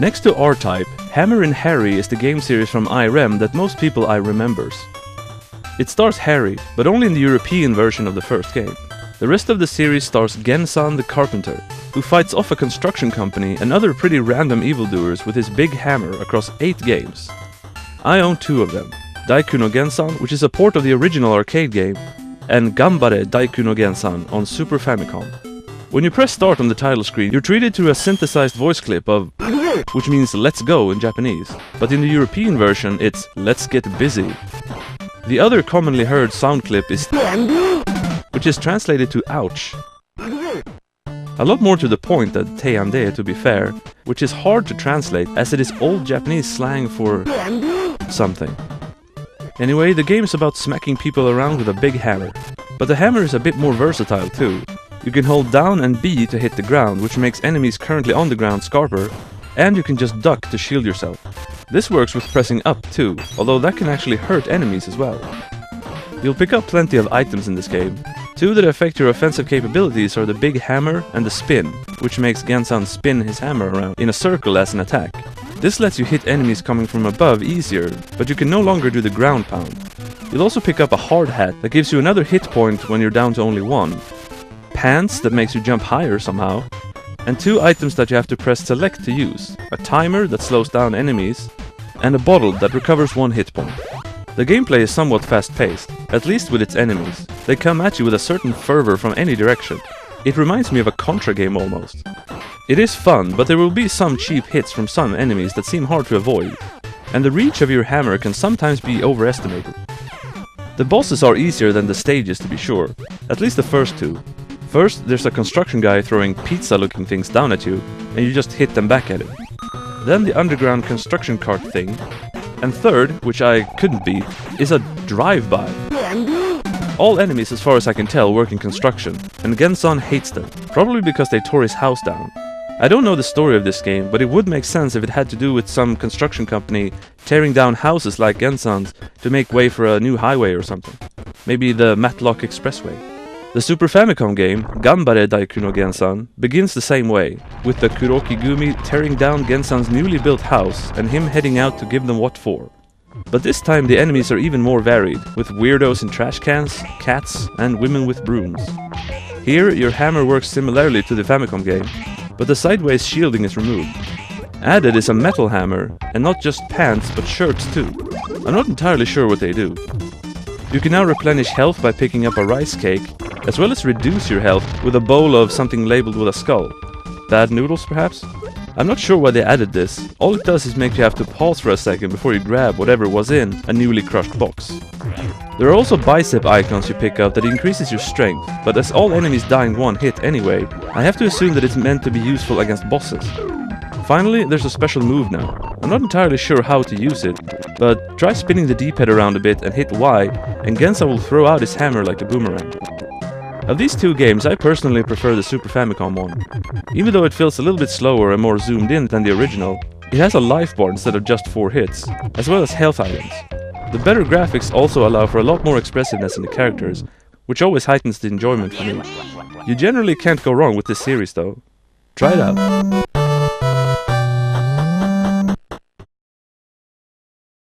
Next to R-Type, Hammerin Harry is the game series from IREM that most people remembers. It stars Harry, but only in the European version of the first game. The rest of the series stars Gensan the Carpenter, who fights off a construction company and other pretty random evildoers with his big hammer across 8 games. I own 2 of them, Daiku no Gensan, which is a port of the original arcade game, and Gambare Daiku no Gensan on Super Famicom. When you press start on the title screen, you're treated to a synthesized voice clip of which means let's go in Japanese, but in the European version it's let's get busy. The other commonly heard sound clip is which is translated to ouch. A lot more to the point than teande, to be fair, which is hard to translate as it is old Japanese slang for something. Anyway, the game is about smacking people around with a big hammer, but the hammer is a bit more versatile too. You can hold down and B to hit the ground, which makes enemies currently on the ground scarper, and you can just duck to shield yourself. This works with pressing up too, although that can actually hurt enemies as well. You'll pick up plenty of items in this game. 2 that affect your offensive capabilities are the big hammer and the spin, which makes Gensan spin his hammer around in a circle as an attack. This lets you hit enemies coming from above easier, but you can no longer do the ground pound. You'll also pick up a hard hat that gives you another hit point when you're down to only 1. Pants that makes you jump higher somehow, and 2 items that you have to press select to use, a timer that slows down enemies, and a bottle that recovers 1 hit point. The gameplay is somewhat fast-paced, at least with its enemies. They come at you with a certain fervor from any direction. It reminds me of a Contra game almost. It is fun, but there will be some cheap hits from some enemies that seem hard to avoid, and the reach of your hammer can sometimes be overestimated. The bosses are easier than the stages, to be sure, at least the first 2. First, there's a construction guy throwing pizza-looking things down at you, and you just hit them back at him. Then the underground construction cart thing, and third, which I couldn't beat, is a drive-by. All enemies, as far as I can tell, work in construction, and Gensan hates them, probably because they tore his house down. I don't know the story of this game, but it would make sense if it had to do with some construction company tearing down houses like Gensan's to make way for a new highway or something. Maybe the Matlock Expressway. The Super Famicom game, Gambare Daiku no Gensan, begins the same way, with the Kuroki Gumi tearing down Gensan's newly built house and him heading out to give them what for. But this time the enemies are even more varied, with weirdos in trash cans, cats, and women with brooms. Here, your hammer works similarly to the Famicom game, but the sideways shielding is removed. Added is a metal hammer, and not just pants but shirts too. I'm not entirely sure what they do. You can now replenish health by picking up a rice cake, as well as reduce your health with a bowl of something labeled with a skull. Bad noodles, perhaps? I'm not sure why they added this. All it does is make you have to pause for a second before you grab whatever was in a newly crushed box. There are also bicep icons you pick up that increases your strength, but as all enemies die in 1 hit anyway, I have to assume that it's meant to be useful against bosses. Finally, there's a special move now. I'm not entirely sure how to use it, but try spinning the D-pad around a bit and hit Y, and Gensan will throw out his hammer like a boomerang. Of these 2 games, I personally prefer the Super Famicom one. Even though it feels a little bit slower and more zoomed in than the original, it has a life bar instead of just 4 hits, as well as health items. The better graphics also allow for a lot more expressiveness in the characters, which always heightens the enjoyment for me. You generally can't go wrong with this series though. Try it out.